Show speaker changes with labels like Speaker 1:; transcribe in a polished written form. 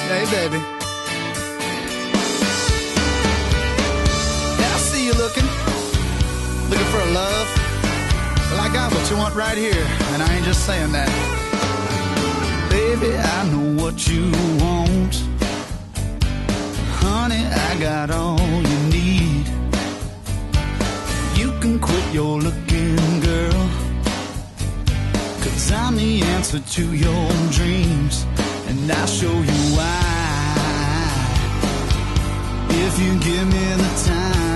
Speaker 1: Hey, baby. Yeah, I see you looking for a love. Well, I got what you want right here, and I ain't just saying that. Baby, I know what you want. Honey, I got all you need. You can quit your looking, girl, 'cause I'm the answer to your dreams, and I'll show you why. If you give me the time,